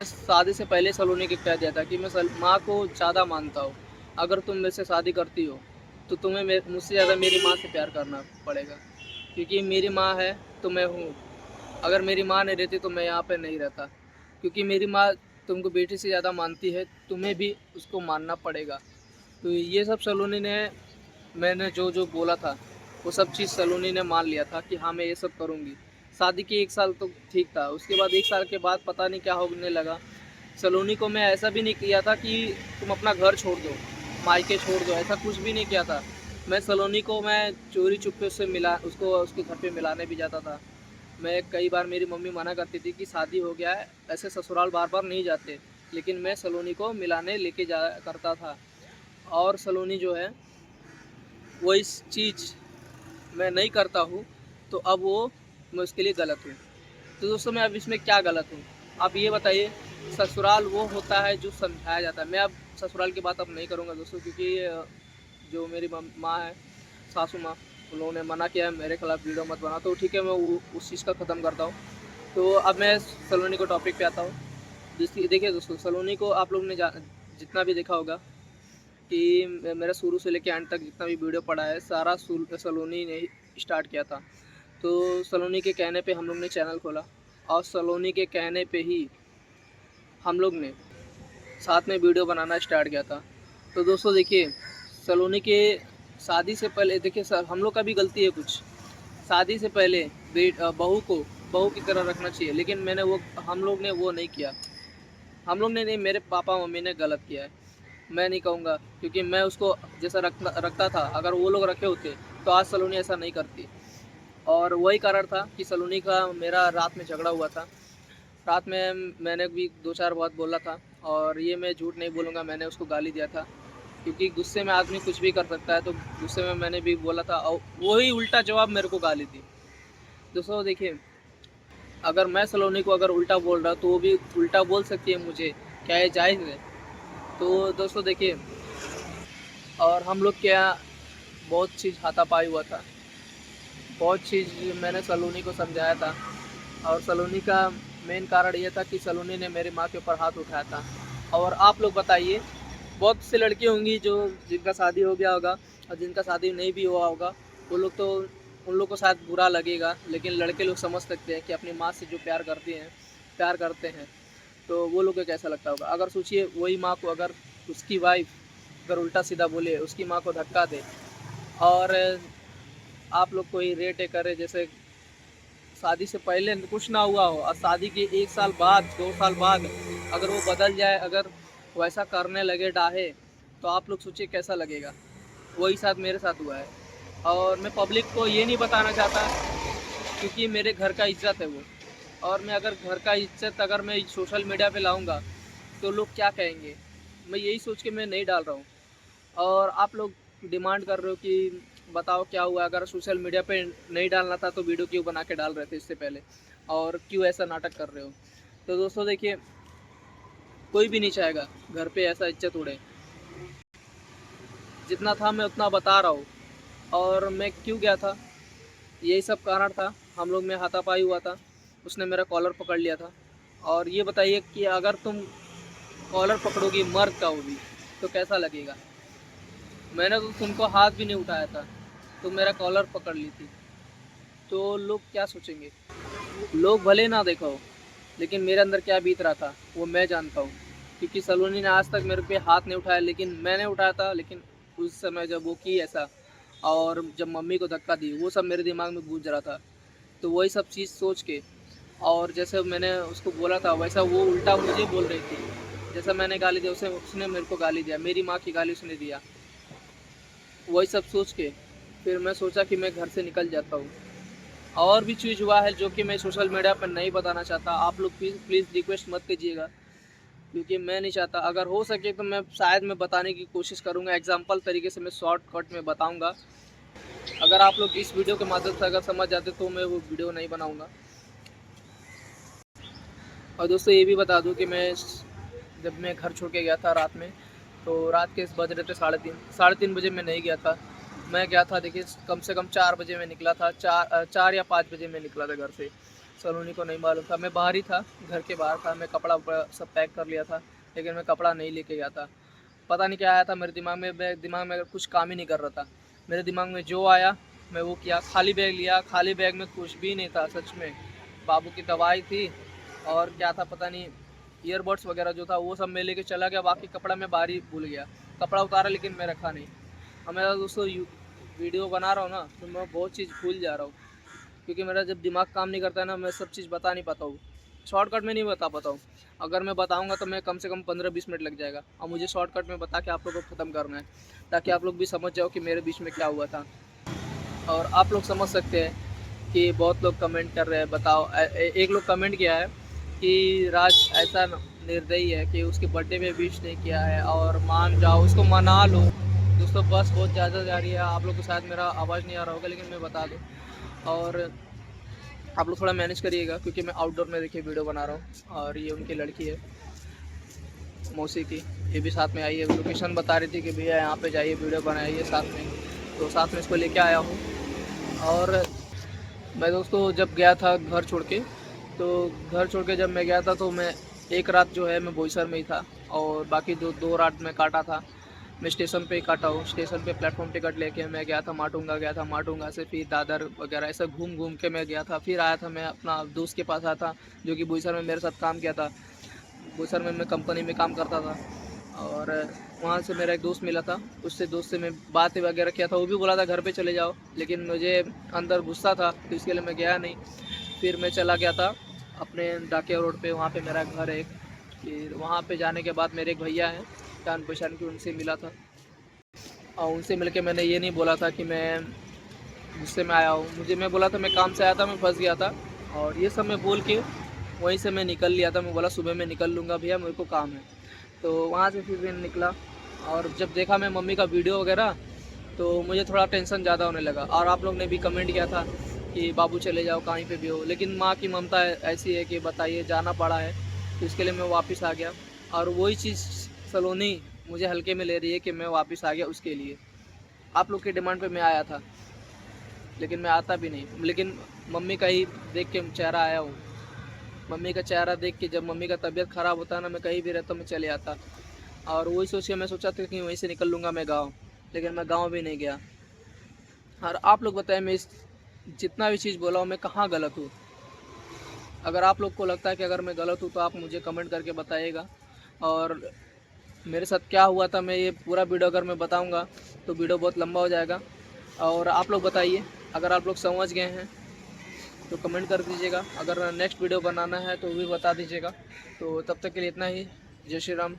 शादी से पहले सलोनी को कह दिया था कि मैं माँ को ज़्यादा मानता हूँ। अगर तुम मेरे से शादी करती हो तो तुम्हें मुझसे ज़्यादा मेरी माँ से प्यार करना पड़ेगा, क्योंकि मेरी माँ है तो मैं हूँ। अगर मेरी माँ नहीं रहती तो मैं यहाँ पे नहीं रहता, क्योंकि मेरी माँ तुमको बेटी से ज़्यादा मानती है, तुम्हें भी उसको मानना पड़ेगा। तो ये सब सलोनी ने, मैंने जो जो बोला था वो सब चीज़ सलोनी ने मान लिया था कि हाँ मैं ये सब करूँगी। शादी के 1 साल तो ठीक था, उसके बाद 1 साल के बाद पता नहीं क्या होने लगा। सलोनी को मैं ऐसा भी नहीं किया था कि तुम अपना घर छोड़ दो, मायके छोड़ दो, ऐसा कुछ भी नहीं किया था। मैं सलोनी को मैं चोरी चुपके उससे मिला, उसको उसके घर पे मिलाने भी जाता था। मैं कई बार, मेरी मम्मी मना करती थी कि शादी हो गया है, ऐसे ससुराल बार बार नहीं जाते, लेकिन मैं सलोनी को मिलाने लेके जा करता था। और सलोनी जो है वो इस चीज़ मैं नहीं करता हूँ, तो अब वो, मैं उसके लिए गलत हूँ। तो दोस्तों मैं अब इसमें क्या गलत हूँ? आप ये बताइए। ससुराल वो होता है जो समझाया जाता है। मैं अब ससुराल की बात अब नहीं करूँगा दोस्तों, क्योंकि जो मेरी माँ है, सासू माँ, उन्होंने मना किया है मेरे खिलाफ वीडियो मत बना, तो ठीक है मैं उस चीज़ का ख़त्म करता हूँ। तो अब मैं सलोनी को टॉपिक पे आता हूँ। देखिए दोस्तों, सलोनी को आप लोग ने जितना भी देखा होगा कि मेरा शुरू से लेकर एंड तक जितना भी वीडियो पड़ा है, सारा सलोनी ने स्टार्ट किया था। तो सलोनी के कहने पे हम लोग ने चैनल खोला, और सलोनी के कहने पे ही हम लोग ने साथ में वीडियो बनाना स्टार्ट किया था। तो दोस्तों देखिए, सलोनी के शादी से पहले, देखिए सर, हम लोग का भी गलती है कुछ। शादी से पहले बहू को बहू की तरह रखना चाहिए, लेकिन हम लोग ने वो नहीं किया। हम लोग ने नहीं, मेरे पापा मम्मी ने गलत किया है। मैं नहीं कहूँगा, क्योंकि मैं उसको जैसा रखता था, अगर वो लोग रखे होते तो आज सलोनी ऐसा नहीं करती। और वही कारण था कि सलोनी का मेरा रात में झगड़ा हुआ था। रात में मैंने भी 2-4 बात बोला था, और ये मैं झूठ नहीं बोलूँगा, मैंने उसको गाली दिया था, क्योंकि गुस्से में आदमी कुछ भी कर सकता है। तो गुस्से में मैंने भी बोला था, और वही उल्टा जवाब मेरे को गाली दी। दोस्तों देखिए, अगर मैं सलोनी को अगर उल्टा बोल रहा तो वो भी उल्टा बोल सकती है मुझे, क्या ये जायज़ है? तो दोस्तों देखिए, और हम लोग क्या, बहुत चीज़ हाथापाई हुआ था, बहुत चीज़ मैंने सलोनी को समझाया था। और सलोनी का मेन कारण ये था कि सलोनी ने मेरी माँ के ऊपर हाथ उठाया था। और आप लोग बताइए, बहुत सी लड़की होंगी जो, जिनका शादी हो गया होगा, और जिनका शादी नहीं भी हुआ होगा, वो लोग तो, उन लोग को शायद बुरा लगेगा, लेकिन लड़के लोग समझ सकते हैं कि अपनी माँ से जो प्यार करते हैं, तो वो लोग को कैसा लगता होगा। अगर सोचिए, वही माँ को अगर उसकी वाइफ अगर उल्टा सीधा बोले, उसकी माँ को धक्का दे, और आप लोग कोई रेट करे, जैसे शादी से पहले कुछ ना हुआ हो, और शादी के 1 साल बाद, 2 साल बाद अगर वो बदल जाए, अगर वैसा करने लगे डाहे, तो आप लोग सोचिए कैसा लगेगा। वही साथ मेरे साथ हुआ है, और मैं पब्लिक को ये नहीं बताना चाहता, क्योंकि मेरे घर का इज्जत है वो। और मैं अगर घर का इज्जत अगर मैं सोशल मीडिया पे लाऊंगा तो लोग क्या कहेंगे, मैं यही सोच के मैं नहीं डाल रहा हूँ। और आप लोग डिमांड कर रहे हो कि बताओ क्या हुआ, अगर सोशल मीडिया पे नहीं डालना था तो वीडियो क्यों बना के डाल रहे थे इससे पहले, और क्यों ऐसा नाटक कर रहे हो। तो दोस्तों देखिए, कोई भी नहीं चाहेगा घर पे ऐसा इज्जत उड़े। जितना था मैं उतना बता रहा हूँ। और मैं क्यों गया था, यही सब कारण था। हम लोग में हाथापाई हुआ था, उसने मेरा कॉलर पकड़ लिया था। और ये बताइए कि अगर तुम कॉलर पकड़ोगी मर्द का, वो भी, तो कैसा लगेगा। मैंने तो तुमको हाथ भी नहीं उठाया था, तुम मेरा कॉलर पकड़ ली थी, तो लोग क्या सोचेंगे। लोग भले ना देखा हो, लेकिन मेरे अंदर क्या बीत रहा था वो मैं जानता हूँ। क्योंकि सलोनी ने आज तक मेरे पे हाथ नहीं उठाया, लेकिन मैंने उठाया था। लेकिन उस समय जब वो की ऐसा, और जब मम्मी को धक्का दी, वो सब मेरे दिमाग में गूंज रहा था। तो वही सब चीज़ सोच के, और जैसे मैंने उसको बोला था वैसा वो उल्टा मुझे बोल रही थी। जैसा मैंने गाली दिया, उसे उसने मेरे को गाली दिया, मेरी माँ की गाली उसने दिया। वही सब सोच के फिर मैं सोचा कि मैं घर से निकल जाता हूँ। और भी चीज़ हुआ है जो कि मैं सोशल मीडिया पर नहीं बताना चाहता। आप लोग प्लीज़ रिक्वेस्ट मत कीजिएगा, क्योंकि मैं नहीं चाहता। अगर हो सके तो मैं शायद मैं बताने की कोशिश करूँगा, एग्जाम्पल तरीके से मैं शॉर्टकट में बताऊँगा। अगर आप लोग इस वीडियो के माध्यम से अगर समझ जाते तो मैं वो वीडियो नहीं बनाऊँगा। और दोस्तों ये भी बता दूँ कि जब मैं घर छोड़ के गया था रात में, तो रात के बज रहे थे 3:30, 3:30 बजे मैं नहीं गया था। मैं गया था, देखिए, कम से कम 4 बजे मैं निकला था, 4 या 5 बजे मैं निकला था घर से। सलोनी को नहीं मालूम था। मैं बाहर ही था, घर के बाहर था, मैं कपड़ा वपड़ा सब पैक कर लिया था, लेकिन मैं कपड़ा नहीं लेके गया था। पता नहीं क्या आया था मेरे दिमाग में, मैं दिमाग में कुछ काम ही नहीं कर रहा था। मेरे दिमाग में जो आया मैं वो किया। खाली बैग लिया, खाली बैग में कुछ भी नहीं था सच में। बाबू की दवाई थी और क्या था पता नहीं, ईयरबड्स वगैरह जो था वो सब मैं लेके चला गया। बाकी कपड़ा मैं बाहर ही भूल गया। कपड़ा उतारा लेकिन मैं रखा नहीं। अब मेरा दोस्तों वीडियो बना रहा हूँ ना, तो मैं बहुत चीज़ भूल जा रहा हूँ, क्योंकि मेरा जब दिमाग काम नहीं करता है ना, मैं सब चीज़ बता नहीं पाता हूँ, शॉर्टकट में नहीं बता पाता हूँ। अगर मैं बताऊँगा तो मैं कम से कम 15-20 मिनट लग जाएगा, और मुझे शॉर्टकट में बता के आप लोगों को ख़त्म करना है, ताकि आप लोग भी समझ जाओ कि मेरे बीच में क्या हुआ था। और आप लोग समझ सकते हैं कि बहुत लोग कमेंट कर रहे हैं, बताओ एक लोग कमेंट किया है कि राज ऐसा निर्दयी है कि उसके बर्थडे में विश नहीं किया है, और मान जाओ उसको मना लो। दोस्तों बस बहुत ज़्यादा जा रही है, आप लोग को शायद मेरा आवाज़ नहीं आ रहा होगा, लेकिन मैं बता दूँ। और आप लोग थोड़ा मैनेज करिएगा, क्योंकि मैं आउटडोर में देखिए वीडियो बना रहा हूँ, और ये उनकी लड़की है मौसी की, ये भी साथ में आई है। लोकेशन बता रही थी कि भैया यहाँ पे जाइए वीडियो बनाइए साथ में, तो साथ में इसको लेके आया हूँ। और मैं दोस्तों जब गया था घर छोड़ के, तो घर छोड़ के जब मैं गया था तो मैं एक रात जो है मैं बोईसर में ही था, और बाकी दो रात मैं काटा था, मैं स्टेशन पे ही काटा हूँ। स्टेशन पे प्लेटफॉर्म टिकट लेके मैं गया था माटुंगा, गया था माटुंगा से फिर दादर वगैरह ऐसा घूम घूम के मैं गया था। फिर आया था मैं अपना दोस्त के पास आया था, जो कि बोईसर में मेरे साथ काम किया था। बोईसर में मैं कंपनी में काम करता था, और वहाँ से मेरा एक दोस्त मिला था, उससे दोस्त से मैं बात वगैरह किया था। वो भी बोला था घर पे चले जाओ, लेकिन मुझे अंदर गुस्सा था तो इसके लिए मैं गया नहीं। फिर मैं चला गया था अपने डाकिया रोड पे, वहाँ पे मेरा घर है एक। फिर वहाँ पे जाने के बाद मेरे एक भैया हैं जान पहचान के, उनसे मिला था, और उनसे मिलके मैंने ये नहीं बोला था कि मैं गुस्से में आया हूँ। मैं बोला था मैं काम से आया था, मैं फंस गया था, और ये सब मैं बोल के वहीं से मैं निकल लिया था। मैं बोला सुबह मैं निकल लूँगा भैया, मेरे को काम है। तो वहाँ से फिर मैं निकला, और जब देखा मैं मम्मी का वीडियो वगैरह, तो मुझे थोड़ा टेंशन ज़्यादा होने लगा। और आप लोग ने भी कमेंट किया था कि बाबू चले जाओ कहीं पे भी हो, लेकिन माँ की ममता ऐसी है कि बताइए, जाना पड़ा है, तो इसके लिए मैं वापस आ गया। और वही चीज़ सलोनी मुझे हल्के में ले रही है कि मैं वापस आ गया उसके लिए। आप लोग की डिमांड पे मैं आया था, लेकिन मैं आता भी नहीं, लेकिन मम्मी का ही देख के चेहरा आया हूँ। मम्मी का चेहरा देख के, जब मम्मी का तबीयत ख़राब होता है ना, मैं कहीं भी रहता हूँ, मैं चले आता। और वही सोच के मैं सोचा था कि वहीं से निकल लूँगा मैं गाँव, लेकिन मैं गाँव भी नहीं गया। और आप लोग बताएं, मैं इस जितना भी चीज़ बोला हूँ मैं कहाँ गलत हूँ? अगर आप लोग को लगता है कि अगर मैं गलत हूँ तो आप मुझे कमेंट करके बताइएगा। और मेरे साथ क्या हुआ था, मैं ये पूरा वीडियो अगर मैं बताऊँगा तो वीडियो बहुत लंबा हो जाएगा। और आप लोग बताइए, अगर आप लोग समझ गए हैं तो कमेंट कर दीजिएगा। अगर नेक्स्ट वीडियो बनाना है तो वो भी बता दीजिएगा। तो तब तक के लिए इतना ही। जय श्री राम।